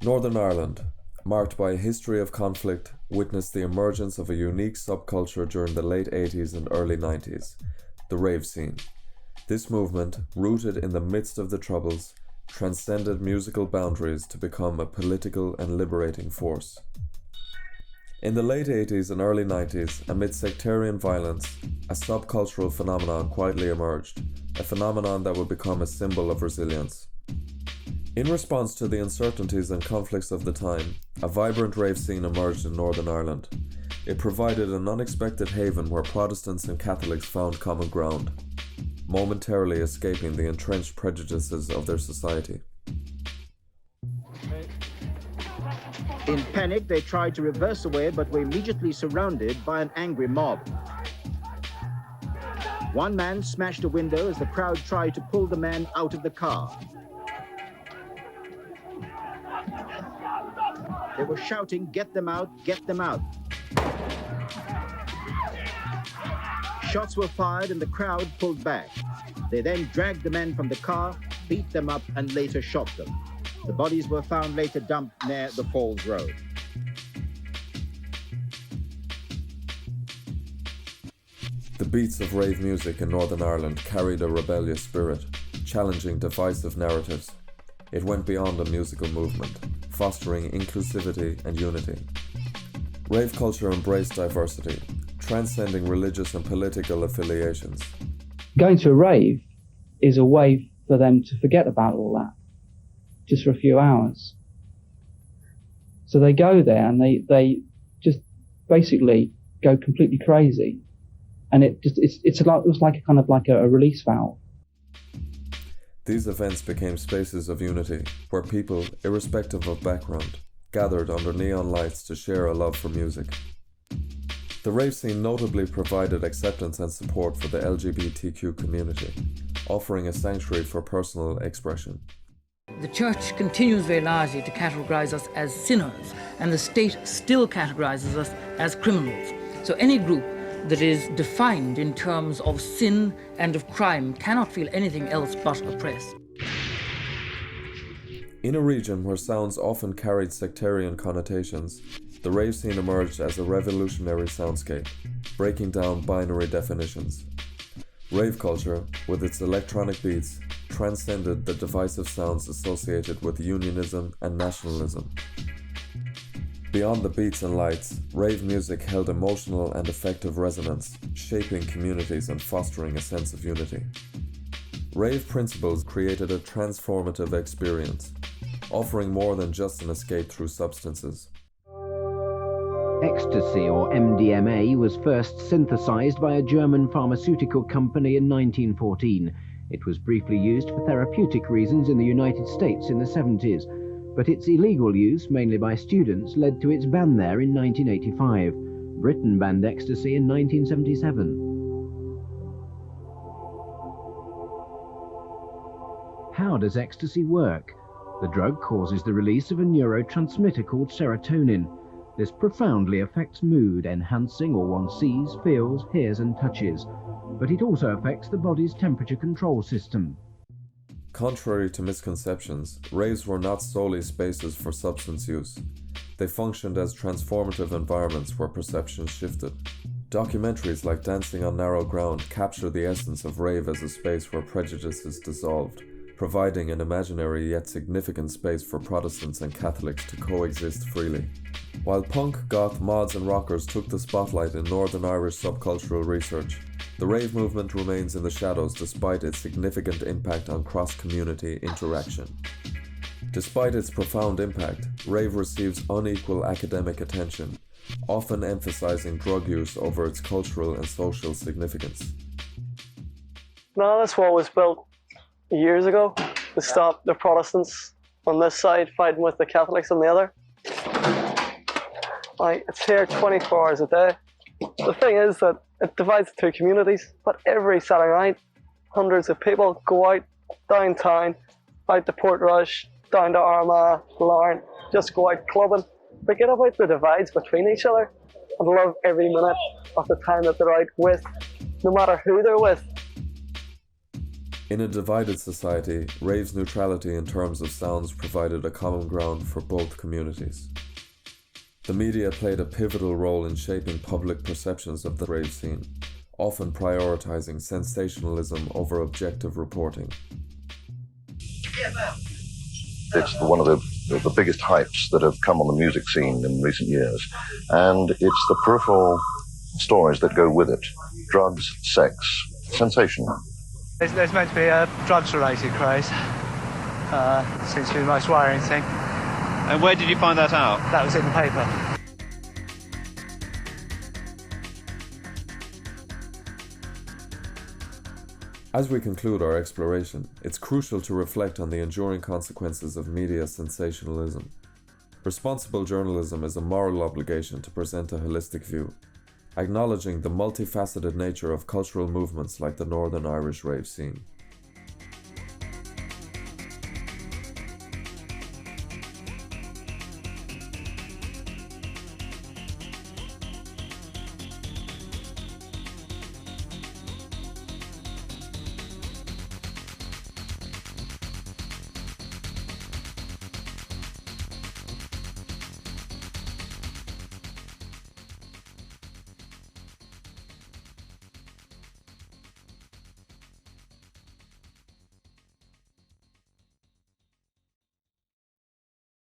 Northern Ireland, marked by a history of conflict, witnessed the emergence of a unique subculture during the late 80s and early 90s, the rave scene. This movement, rooted in the midst of the Troubles, transcended musical boundaries to become a political and liberating force. In the late 80s and early 90s, amid sectarian violence, a subcultural phenomenon quietly emerged, a phenomenon that would become a symbol of resilience. In response to the uncertainties and conflicts of the time, a vibrant rave scene emerged in Northern Ireland. It provided an unexpected haven where Protestants and Catholics found common ground, momentarily escaping the entrenched prejudices of their society. In panic, they tried to reverse away, but were immediately surrounded by an angry mob. One man smashed a window as the crowd tried to pull the man out of the car. They were shouting, "Get them out, get them out." Shots were fired and the crowd pulled back. They then dragged the men from the car, beat them up, and later shot them. The bodies were found later dumped near the Falls Road. The beats of rave music in Northern Ireland carried a rebellious spirit, challenging divisive narratives. It went beyond a musical movement, fostering inclusivity and unity. Rave culture embraced diversity, transcending religious and political affiliations. Going to a rave is a way for them to forget about all that, just for a few hours. So they go there and they just basically go completely crazy. And it was like a kind of like a release valve. These events became spaces of unity, where people, irrespective of background, gathered under neon lights to share a love for music. The rave scene notably provided acceptance and support for the LGBTQ community, offering a sanctuary for personal expression. The church continues very largely to categorize us as sinners, and the state still categorizes us as criminals. So any group that is defined in terms of sin and of crime cannot feel anything else but oppressed. In a region where sounds often carried sectarian connotations, the rave scene emerged as a revolutionary soundscape, breaking down binary definitions. Rave culture, with its electronic beats, transcended the divisive sounds associated with unionism and nationalism. Beyond the beats and lights, rave music held emotional and affective resonance, shaping communities and fostering a sense of unity. Rave principles created a transformative experience, offering more than just an escape through substances. Ecstasy, or MDMA, was first synthesized by a German pharmaceutical company in 1914. It was briefly used for therapeutic reasons in the United States in the 70s. But its illegal use, mainly by students, led to its ban there in 1985. Britain banned ecstasy in 1977. How does ecstasy work? The drug causes the release of a neurotransmitter called serotonin. This profoundly affects mood, enhancing all one sees, feels, hears and touches. But it also affects the body's temperature control system. Contrary to misconceptions, raves were not solely spaces for substance use. They functioned as transformative environments where perceptions shifted. Documentaries like Dancing on Narrow Ground capture the essence of rave as a space where prejudice is dissolved, providing an imaginary yet significant space for Protestants and Catholics to coexist freely. While punk, goth, mods and rockers took the spotlight in Northern Irish subcultural research, the rave movement remains in the shadows despite its significant impact on cross-community interaction. Despite its profound impact, rave receives unequal academic attention, often emphasizing drug use over its cultural and social significance. No, this wall was built years ago to stop the Protestants on this side fighting with the Catholics on the other. It's here 24 hours a day. The thing is that it divides the two communities, but every Saturday night, hundreds of people go out downtown, out to Portrush, down to Armagh, Larne, just go out clubbing, forget about the divides between each other, and love every minute of the time that they're out with, no matter who they're with. In a divided society, rave's neutrality in terms of sounds provided a common ground for both communities. The media played a pivotal role in shaping public perceptions of the rave scene, often prioritizing sensationalism over objective reporting. It's one of the biggest hypes that have come on the music scene in recent years, and it's the peripheral stories that go with it: drugs, sex, sensation. There's meant to be a drugs-related craze. Seems to be the most worrying thing. And where did you find that out? That was in the paper. As we conclude our exploration, it's crucial to reflect on the enduring consequences of media sensationalism. Responsible journalism is a moral obligation to present a holistic view, acknowledging the multifaceted nature of cultural movements like the Northern Irish rave scene.